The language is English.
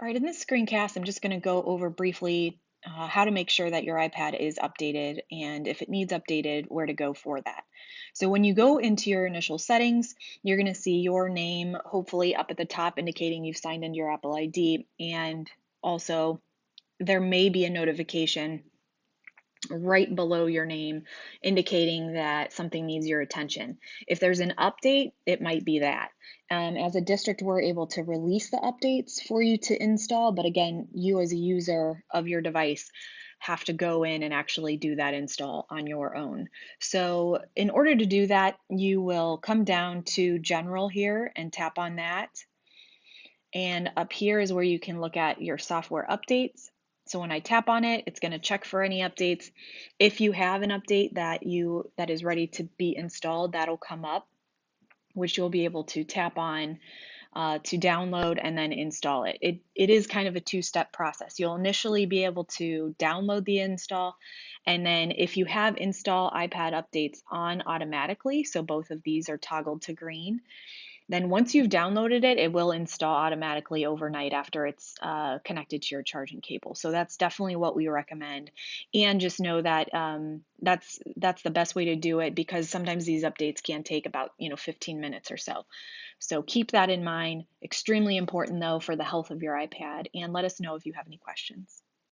All right, in this screencast, I'm just going to go over briefly how to make sure that your iPad is updated and if it needs updated, where to go for that. So when you go into your initial settings, you're going to see your name hopefully up at the top indicating you've signed into your Apple ID. And also there may be a notification right below your name indicating that something needs your attention. If there's an update, it might be that. As a district, we're able to release the updates for you to install, but again, you as a user of your device have to go in and actually do that install on your own. So in order to do that, you will come down to General here and tap on that. And up here is where you can look at your software updates. So when I tap on it, it's going to check for any updates. If you have an update that is ready to be installed, that'll come up, which you'll be able to tap on to download and then install it. It is kind of a two-step process. You'll initially be able to download the install, and then if you have install iPad updates on automatically, so both of these are toggled to green, then once you've downloaded it, it will install automatically overnight after it's connected to your charging cable. So that's definitely what we recommend. And just know that that's the best way to do it because sometimes these updates can take about 15 minutes or so. So keep that in mind. Extremely important though for the health of your iPad. And let us know if you have any questions.